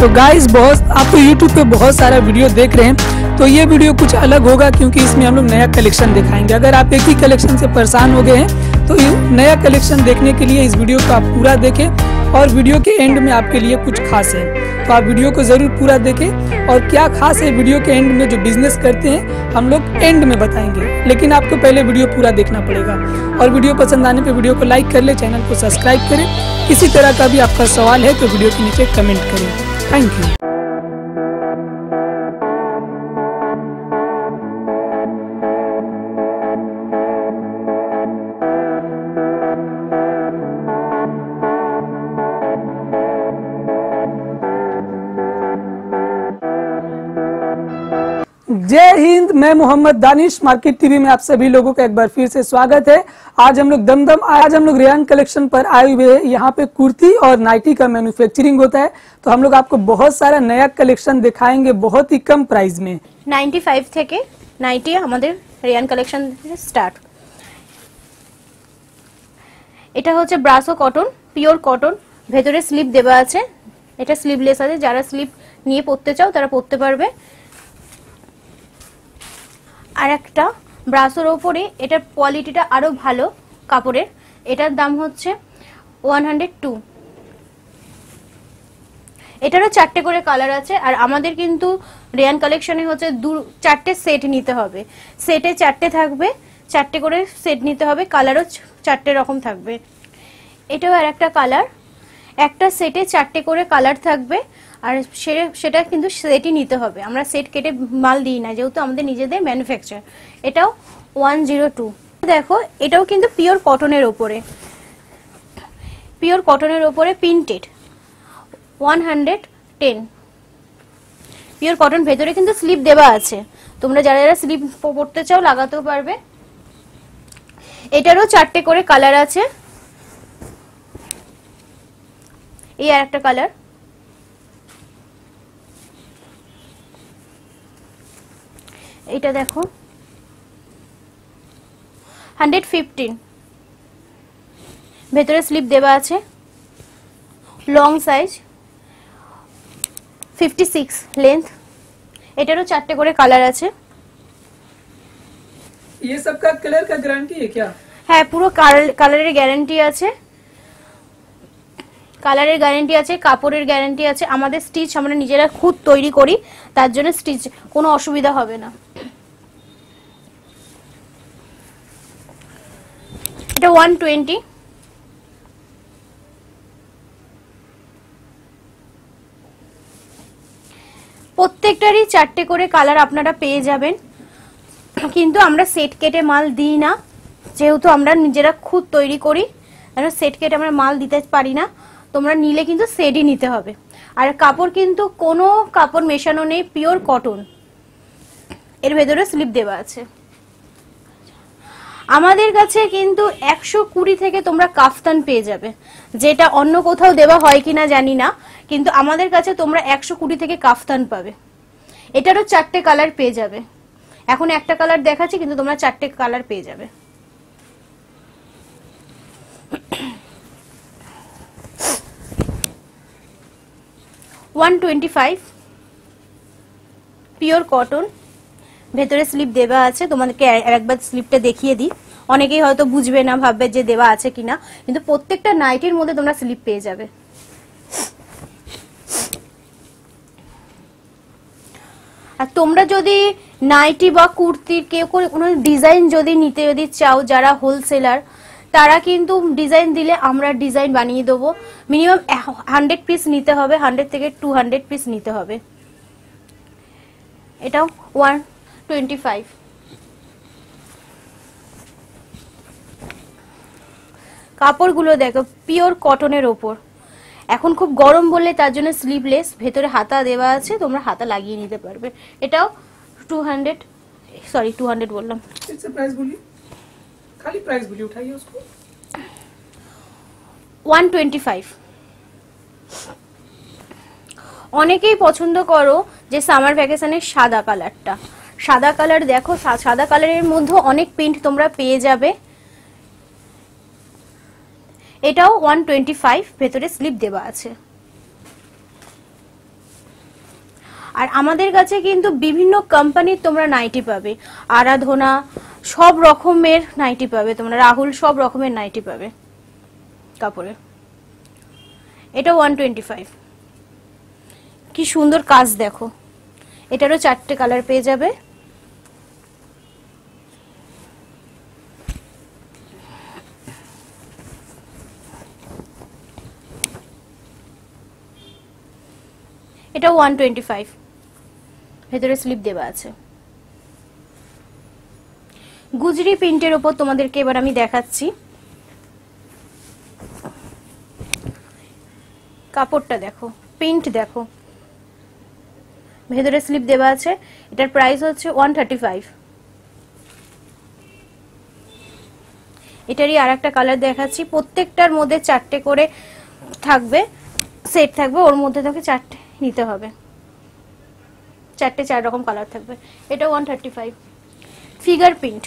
तो गाइस बहुत आप तो YouTube पे बहुत सारा वीडियो देख रहे हैं, तो ये वीडियो कुछ अलग होगा क्योंकि इसमें हम लोग नया कलेक्शन दिखाएंगे। अगर आप एक ही कलेक्शन से परेशान हो गए हैं तो नया कलेक्शन देखने के लिए इस वीडियो को आप पूरा देखें, और वीडियो के एंड में आपके लिए कुछ खास है, तो आप वीडियो को जरूर पूरा देखें। और क्या खास है वीडियो के एंड में, जो बिजनेस करते हैं हम लोग एंड में बताएंगे, लेकिन आपको पहले वीडियो पूरा देखना पड़ेगा। और वीडियो पसंद आने पे वीडियो को लाइक कर ले, चैनल को सब्सक्राइब करें। किसी तरह का भी आपका सवाल है तो वीडियो के नीचे कमेंट करें। Thank you. जय हिंद, मैं मोहम्मद दानिश। मार्केट टीवी में आप सभी लोगों का एक बार फिर से स्वागत है। आज हम लोग रेयान कलेक्शन पर आए हुए हैं। यहाँ पे कुर्ती और नाइटी का मैन्युफैक्चरिंग होता है, तो हम लोग आपको बहुत सारा नया कलेक्शन दिखाएंगे बहुत ही कम प्राइस में। 95 থেকে 90 আমাদের রেয়ান কালেকশন স্টার্ট। এটা হচ্ছে ব্রাসো কটন, পিওর কটন, ভেতরে স্লিপ দেওয়া আছে। এটা স্লিভলেস আছে, যারা স্লিপ নিয়ে পরতে চাও তারা পরতে পারবে। আর একটা ব্রাসোর উপরে এটার কোয়ালিটিটা আরো ভালো কাপড়ের। এটার দাম হচ্ছে 102। এটারও 4টে করে কালার আছে। আর আমাদের কিন্তু রেয়ান কালেকশনে হচ্ছে 4টে সেট নিতে হবে। সেটে 4টে থাকবে, 4টে করে সেট নিতে হবে, কালারও 4টে রকম থাকবে। এটাও আর একটা কালার, একটা সেটে 4টে করে কালার থাকবে। আর সেটা কিন্তু সেটই নিতে হবে, আমরা সেট কেটে মাল দিই না, যেহেতু আমাদের নিজেদের ম্যানুফ্যাকচার। এটাও 102। দেখো এটাও কিন্তু পিওর কটনের উপরে, পিওর কটনের উপরে প্রিন্টেড, 110। পিওর কটন, ভেতরে কিন্তু স্লিপ দেওয়া আছে, তোমরা যারা যারা স্লিপ পরতে চাও লাগাতেও পারবে। এটারও 4টে করে কালার আছে। এই আর একটা কালার, এটা দেখো 115, ভেতরে স্লিপ দেওয়া আছে, লং সাইজ, 56 লেন্থ। এটারও 4টে করে কালার আছে। ये सब का कलर का गारंटी है क्या? হ্যাঁ, পুরো কালারের গ্যারান্টি আছে, কালারের গ্যারান্টি আছে, কাপড়ের গ্যারান্টি আছে। আমাদের স্টিচ আমরা নিজেরা খুদ তৈরি করি, তার জন্য স্টিচ কোনো অসুবিধা হবে না। এটা 120। প্রত্যেকটারই 4টে করে কালার আপনারা পেয়ে যাবেন, কিন্তু আমরা সেট কেটে মাল দিই না, যেহেতু আমরা নিজেরা খুদ তৈরি করি, সেট কেটে আমরা মাল দিতে পারি না। তোমরা নিলে কিন্তু সেটই নিতে হবে। আর কাপড় কিন্তু কোনো কাপড় মেশানো নেই, পিওর কটন। এর ভেতরে স্লিপ দেওয়া আছে। আমাদের কাছে কিন্তু 120 থেকে তোমরা কাফতান পেয়ে যাবে, যেটা অন্য কোথাও দেওয়া হয় কিনা জানি না, কিন্তু আমাদের কাছে তোমরা 120 থেকে কাফতান পাবে। এটারও 4টে কালার পেয়ে যাবে। এখন একটা কালার দেখাচ্ছি, কিন্তু তোমরা 4টে কালার পেয়ে যাবে। $125 পিওর কটন, ভেতরে স্লিপ দেওয়া আছে। তোমাদেরকে একবার স্লিপটা দেখিয়ে দিই, অনেকেই হয়তো বুঝবে না, ভাববে যে দেওয়া আছে কিনা, কিন্তু প্রত্যেকটা নাইটির মধ্যে তোমরা স্লিপ পেয়ে যাবে। আর তোমরা যদি নাইটি বা কুর্তির কেউ কোনো ডিজাইন যদি চাও, যারা হোলসেলার, তারা কিন্তু ডিজাইন দিলে আমরা ডিজাইন বানিয়ে দেবো। মিনিমাম 100 পিস নিতে হবে, 100 থেকে 200 পিস নিতে হবে। এটাও 125। কাপড়গুলো দেখো পিওর কটনের ওপর। এখন খুব গরম বললে তার জন্য স্লিভলেস, ভেতরে হাতা দেওয়া আছে, তোমরা হাতা লাগিয়ে নিতে পারবে। এটাও 200 বললাম। खाली प्राइस बोलिए, उठाइए उसको। 125। অনেকেই পছন্দ করো যে সামার ভ্যাকেশনের সাদা কালারটা। সাদা কালার দেখো, সাদা কালারের মধ্যে অনেক প্রিন্ট তোমরা পেয়ে যাবে। এটাও 125, ভেতরে স্লিপ দেওয়া আছে। আর আমাদের কাছে কিন্তু বিভিন্ন কোম্পানির তোমরা নাইটি পাবে, আরাধনা সব রকমের নাইটি পাবে তোমরা, রাহুল সব রকমের নাইটি পাবে কাপড়ে। এটা 125। কি সুন্দর কাজ দেখো, এটারও 4টে কালার পেয়ে যাবে। এটা 125, ভেতরে স্লিপ দেওয়া আছে। গুজরি প্রিন্টের উপর তোমাদেরকে এবার আমি দেখাচ্ছি। কাপড়টা দেখো, প্রিন্ট দেখো, ভেতরে স্লিপ দেওয়া আছে। এটার প্রাইস হচ্ছে 135। এটারই আর একটা কালার দেখাচ্ছি। প্রত্যেকটার মধ্যে 4টে করে থাকবে, সেট থাকবে, ওর মধ্যে থেকে 4টে নিতে হবে, 4টে 4 রকম কালার থাকবে। এটা 135। ফিগার প্রিন্ট,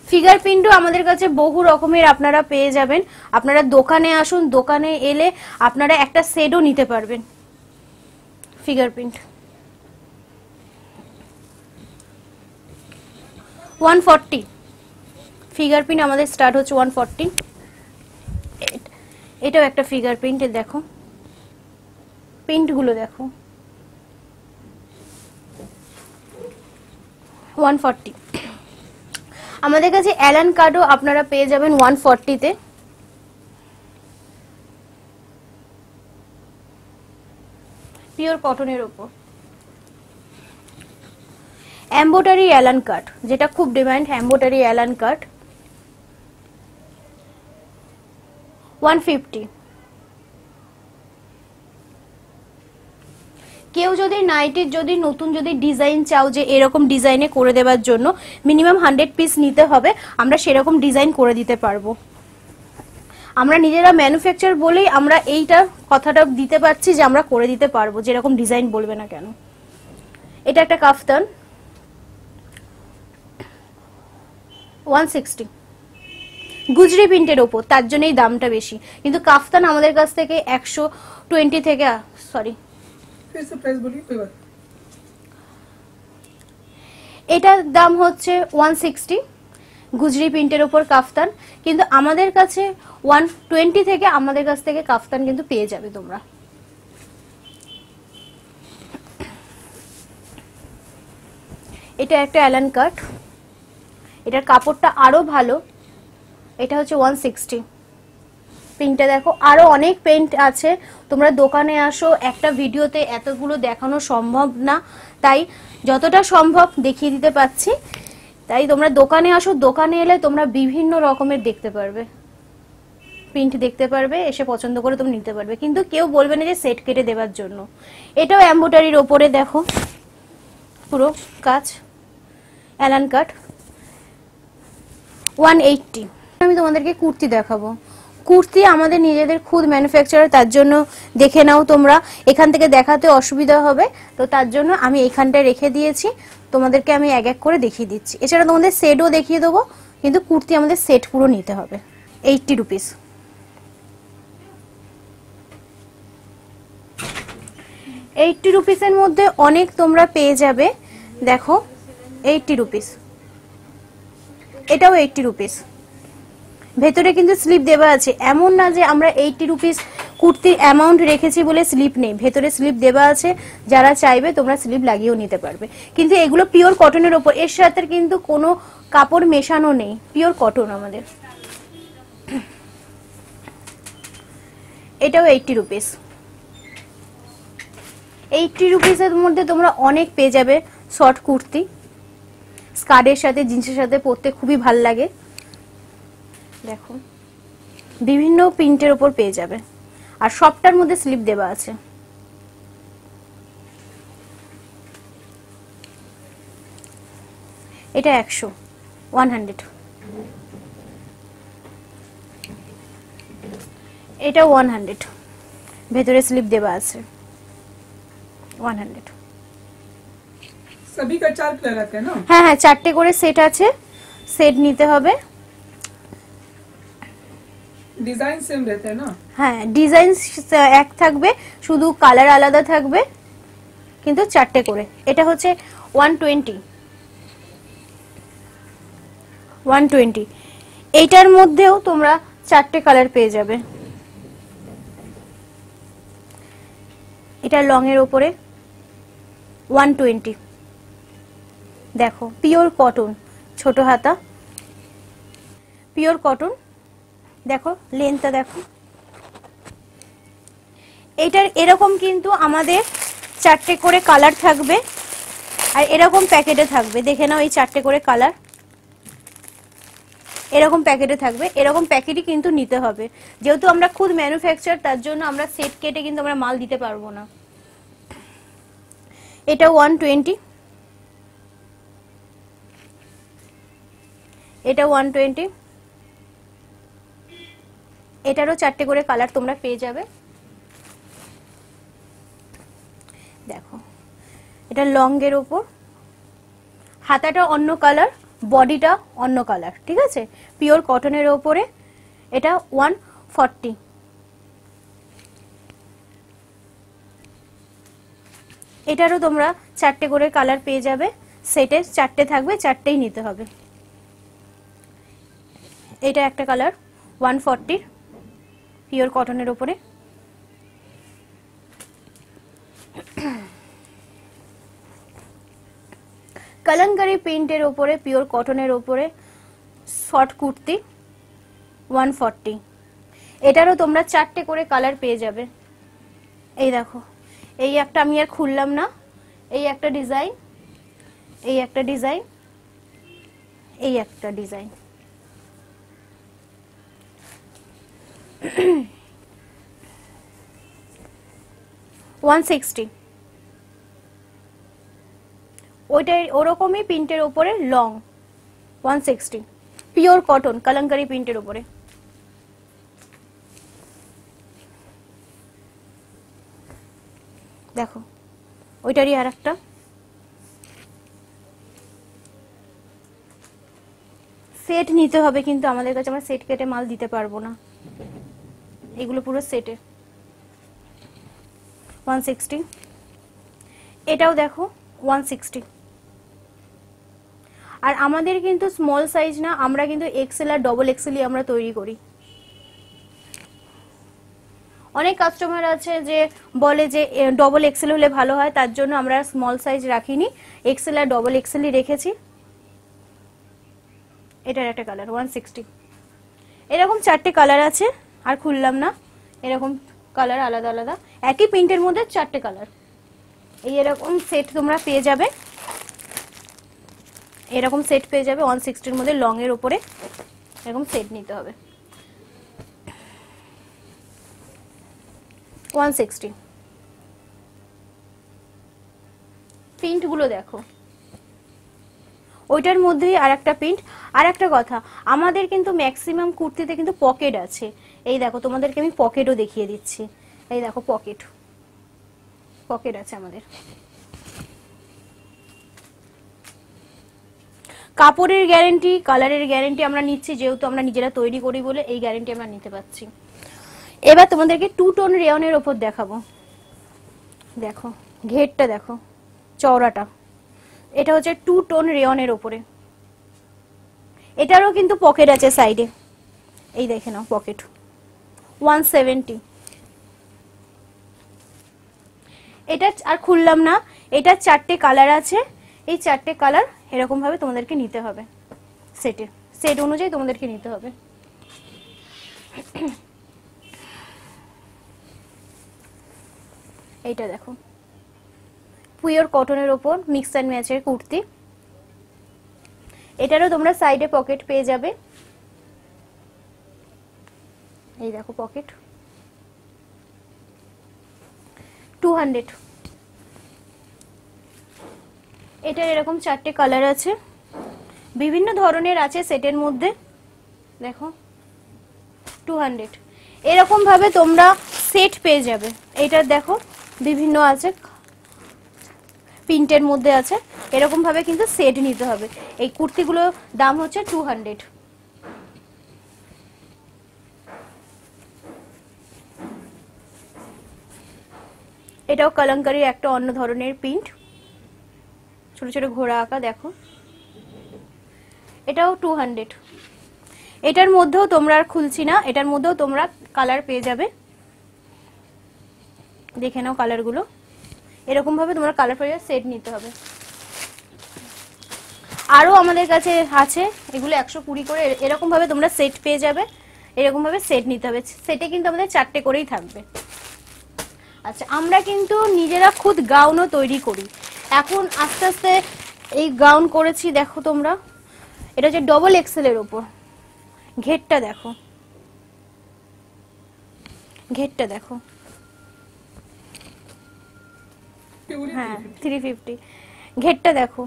ফিগার প্রিন্টও আমাদের কাছে বহু রকমের আপনারা পেয়ে যাবেন। আপনারা দোকানে আসুন, দোকানে এলে আপনারা একটা সেটও নিতে পারবেন। Figure print 140। ফিগার প্রিন্ট আমাদের স্টার্ট হচ্ছে 140। এটাও একটা ফিগার প্রিন্টের, দেখো প্রিন্ট গুলো দেখো। 140। আমাদের কাছে অ্যালান কার্ডও আপনারা পেয়ে যাবেন 140-তে। পিওর কটনের উপর এমব্রয়ডারি অ্যালান কাট, যেটা খুব ডিমান্ড, এমব্রয়ডারি অ্যালান কাট 150। কেউ যদি নাইটির যদি নতুন যদি ডিজাইন চাও যে এরকম ডিজাইনে করে দেওয়ার জন্য, মিনিমাম 100 পিস নিতে হবে, আমরা সেরকম ডিজাইন করে দিতে পারবো। আমরা নিজেরা ম্যানুফ্যাকচার বলেই আমরা এইটা কথাটা দিতে পারছি যে আমরা করে দিতে পারবো, যেরকম ডিজাইন বলবে না কেন। এটা একটা কাফতান 160। গুজরি প্রিন্টের ওপর, তার জন্যই দামটা বেশি, কিন্তু কাফতান আমাদের কাছ থেকে 120 থেকে, সরি এটার দাম হচ্ছে 160। গুজরি প্রিন্টের ওপর কাফতান, কিন্তু আমাদের কাছে 120 থেকে আমাদের কাছ থেকে কাফতান কিন্তু পেয়ে যাবে তোমরা। এটা একটা অ্যালান কাট, এটার কাপড়টা আরো ভালো। এটা হচ্ছে 160। প্রিন্টটা দেখো, আরো অনেক পেইন্ট আছে, তোমরা দোকানে আসো, একটা ভিডিওতে এতগুলো দেখানো সম্ভব না, তাই যতটা সম্ভব দেখিয়ে দিতে পারছি। তাই তোমরা দোকানে আসো, দোকানে এলে তোমরা বিভিন্ন রকমের দেখতে পারবে, প্রিন্ট দেখতে পারবে, এসে পছন্দ করে তুমি নিতে পারবে, কিন্তু কেউ বলবে না যে সেট কেটে দেওয়ার জন্য। এটাও এমব্রয়ডারির ওপরে দেখো, পুরো কাজ অ্যালান কাট 180। আমি তোমাদেরকে কুর্তি দেখাবো। কুর্তি আমাদের নিজেদের খুদ ম্যানুফ্যাকচারার, তার জন্য দেখে নাও তোমরা, এখান থেকে দেখাতে অসুবিধা হবে, তো তার জন্য আমি এইখানটায় রেখে দিয়েছি, তোমাদেরকে আমি এক এক করে দেখিয়ে দিচ্ছি। এছাড়া তোমাদের সেটও দেখিয়ে দেবো, কিন্তু কুর্তি আমাদের সেট পুরো নিতে হবে। 80 রুপিস। রুপিসের মধ্যে অনেক তোমরা পেয়ে যাবে, দেখো 80 রুপিস। এটাও 80 রুপিস। ভেতরে কিন্তু স্লিপ দেওয়া আছে, এমন না যে আমরা 80 রুপিস কুর্তির অ্যামাউন্ট রেখেছি বলে স্লিপ নেই, ভেতরে স্লিপ দেওয়া আছে, যারা চাইবে তোমরা স্লিপ লাগিয়েও নিতে পারবে। কিন্তু এগুলো পিওর কটনের ওপর, এর সাথে কিন্তু কোনো কাপড় মেশানো নেই, পিওর কটন আমাদের। এটাও 80 রুপিস। 80 রুপিসের মধ্যে তোমরা অনেক পেয়ে যাবে শর্ট কুর্তি, স্কার্টের সাথে জিন্সের সাথে পরতে খুবই ভাল লাগে। দেখো বিভিন্ন প্রিন্টের উপর পেয়ে যাবে, আর সবটার মধ্যে স্লিপ দেওয়া আছে। এটা 100। এটা 100, ভেতরে স্লিপ দেওয়া আছে 100। सभी का 4 कलर आते हैं ना? হ্যাঁ হ্যাঁ, 4টে করে সেট আছে, সেট নিতে হবে। ডিজাইন সেম रहते हैं ना? হ্যাঁ, ডিজাইন এক থাকবে, শুধু কালার আলাদা থাকবে, কিন্তু চারটে করে। এটা হচ্ছে 120। এইটার মধ্যেও তোমরা চারটে কালার পেয়ে যাবে। এটা লং এর উপরে 120। দেখো পিওর কটন, ছোট হাতা, পিওর কটন। দেখো লেন্থটা দেখো। এইটার এরকম কিন্তু আমাদের চারটে করে কালার থাকবে, আর এরকম প্যাকেটে থাকবে। দেখে নাও এই চারটে করে কালার এরকম প্যাকেটে থাকবে। এরকম প্যাকেটই কিন্তু নিতে হবে, যেহেতু আমরা খুদ ম্যানুফ্যাকচার, তার জন্য আমরা সেট কেটে কিন্তু আমরা মাল দিতে পারবো না। এটা 120, এটা 120। এটারও চারটে করে কালার তোমরা পেয়ে যাবে। দেখো এটা লং এর উপর, হাতাটা অন্য কালার, বডিটা অন্য কালার, ঠিক আছে? পিওর কটনের উপরে এটা 140। এটারও তোমরা চারটে করে কালার পেয়ে যাবে। সেটে চারটে থাকবে, চারটেই নিতে হবে। এটা একটা কালার 140 পিওর কটনের উপরে। কলঙ্কারি প্রিন্টের উপরে, পিওর কটনের উপরে শর্ট কুর্তি 140। এটারও তোমরা চারটে করে কালার পেয়ে যাবে। এই দেখো, এই একটা আমি আর খুললাম না, এই একটা ডিজাইন, এই একটা ডিজাইন, এই একটা ডিজাইন। $160। ওইটাই ওরকমই প্রিন্টের উপরে লং 160 পিওর কটন কলঙ্কারি প্রিন্টের উপরে। দেখো ওইটারই আর একটা। সেট নিতে হবে, কিন্তু আমাদের কাছে আমরা সেট কেটে মাল দিতে পারবো না, এগুলো পুরো সেটে 160। এটাও দেখো 160। আর আমাদের কিন্তু স্মল সাইজ না, আমরা কিন্তু এক্সেল আর ডবল এক্সেলই আমরা তৈরি করি। অনেক কাস্টমার আছে যে বলে যে ডবল এক্সেল হলে ভালো হয়, তার জন্য আমরা স্মল সাইজ রাখিনি, এক্সেল আর ডবল এক্সেলই রেখেছি। এটার একটা কালার 160। এরকম চারটে কালার আছে, আর খুললাম না। এরকম কালার আলাদা আলাদা, একই প্রিন্টের মধ্যে চারটে কালার। এই এরকম সেট তোমরা পেয়ে যাবে, এরকম সেট পেয়ে যাবে 160-র মধ্যে লং এর উপরে। এরকম সেট নিতে হবে 160। প্রিন্ট গুলো দেখো, ওইটার মধ্যেই আর একটা প্রিন্ট। আর একটা কথা, আমাদের কিন্তু ম্যাক্সিমাম কুর্তিতে কিন্তু পকেট আছে। এই দেখো তোমাদেরকে আমি পকেটও দেখিয়ে দিচ্ছি। এই দেখো পকেট, পকেট আছে আমাদের। কাপড়ের গ্যারান্টি, কালারের গ্যারান্টি আমরা নিচ্ছি, যেহেতু আমরা নিজেরা তৈরি করি বলে এই গ্যারান্টি আমরা নিতে পারছি। এবার তোমাদেরকে 2 টোন রেয়নের ওপর দেখাবো। দেখো ঘেরটা দেখো, চওড়াটা। এটা হচ্ছে 2 টোন রেয়নের ওপরে। এটারও কিন্তু পকেট আছে সাইডে, এই দেখে নাও পকেট 170। এটা আর খুললাম না, এটা চারটে কালার আছে। এই চারটে কালার এরকম ভাবে তোমাদেরকে নিতে হবে, সেটে সেট অনুযায়ী তোমাদেরকে নিতে হবে। এইটা দেখো পিওর কটনের ওপর মিক্স অ্যান্ড ম্যাচের কুর্তি। এটারও তোমরা সাইডে পকেট পেয়ে যাবে। এই দেখো পকেট 200। এটার এরকম চারটে কালার আছে, বিভিন্ন ধরনের আছে সেটের মধ্যে। দেখো 200। এরকম ভাবে তোমরা সেট পেয়ে যাবে। এটার দেখো বিভিন্ন আছে, প্রিন্টের মধ্যে আছে। এরকম ভাবে কিন্তু সেট নিতে হবে। এই কুর্তিগুলোর দাম হচ্ছে 200। এটাও কলঙ্কারির একটা অন্য ধরনের প্রিন্ট, ছোট ছোট ঘোড়া আঁকা দেখো। এটাও 200। এটার মধ্যেও তোমরা আর খুলছি না, এটার মধ্যেও তোমরা কালার পেয়ে যাবে, দেখে নাও কালারগুলো। এরকম ভাবে তোমরা কালার পেয়ে সেট নিতে হবে। আরো আমাদের কাছে আছে, এগুলো 120 করে, এরকম ভাবে তোমরা সেট পেয়ে যাবে। এরকম ভাবে সেট নিতে হবে, সেটে কিন্তু আমাদের 4টে করেই থাকবে। আচ্ছা, আমরা কিন্তু নিজেরা খুদ গাউনও তৈরি করি। এখন আস্তে আস্তে এই গাউন করেছি, দেখো তোমরা, এটা হচ্ছে ডবল এক্সেল এর উপর। ঘেরটা দেখো, ঘেরটা দেখো, হ্যাঁ 350। ঘেরটা দেখো,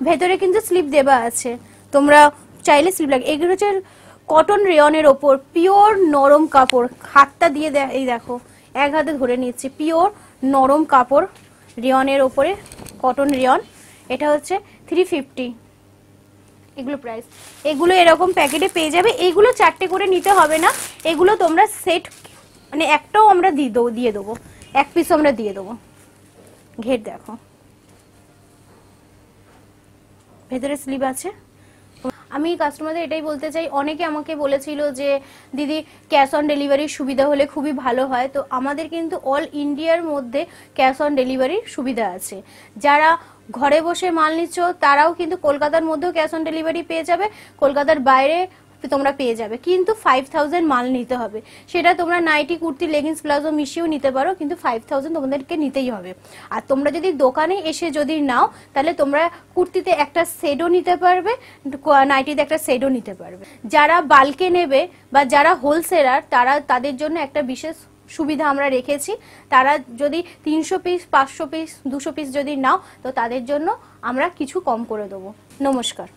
ভেতরে কিন্তু স্লিপ দেওয়া আছে, তোমরা চাইলে স্লিপ লাগে। এগুলো হচ্ছে কটন রেয়নের ওপর, পিওর নরম কাপড়। হাতটা দিয়ে এই দেখো, এক হাতে ধরে নিচ্ছি, পিওর নরম কাপড় রেয়নের ওপরে, কটন রেয়ন। এটা হচ্ছে 350 এগুলো প্রাইস। এগুলো এরকম প্যাকেটে পেয়ে যাবে। এগুলো 4টে করে নিতে হবে না, এগুলো তোমরা সেট, মানে একটাও আমরা দিয়ে দেবো, এক পিস আমরা দিয়ে দেবো। ঘের দেখো, ভেতরে স্লিভ আছে। আমি কাস্টমারদের এটাই বলতে চাই, অনেকে আমাকে বলেছিল যে দিদি ক্যাশ অন ডেলিভারির সুবিধা হলে খুবই ভালো হয়। তো আমাদের কিন্তু অল ইন্ডিয়ার মধ্যে ক্যাশ অন ডেলিভারির সুবিধা আছে। যারা ঘরে বসে মাল নিচ্ছ তারাও কিন্তু কলকাতার মধ্যেও ক্যাশ অন ডেলিভারি পেয়ে যাবে, কলকাতার বাইরে তোমরা পেয়ে যাবে। কিন্তু 5000 মাল নিতে হবে, সেটা তোমরা নাইটি, কুর্তি, লেগিংস, প্লাজো মিশিয়েও নিতে পারো, কিন্তু 5000 তোমাদেরকে নিতেই হবে। আর তোমরা যদি দোকানে এসে যদি নাও, তাহলে তোমরা কুর্তিতে একটা সেটও নিতে পারবে, নাইটিতে একটা সেটও নিতে পারবে। যারা বাল্কে নেবে বা যারা হোলসেলার, তাদের জন্য একটা বিশেষ সুবিধা আমরা রেখেছি। তারা যদি 300 পিস, 500 পিস, 200 পিস যদি নাও, তো তাদের জন্য আমরা কিছু কম করে দেবো। নমস্কার।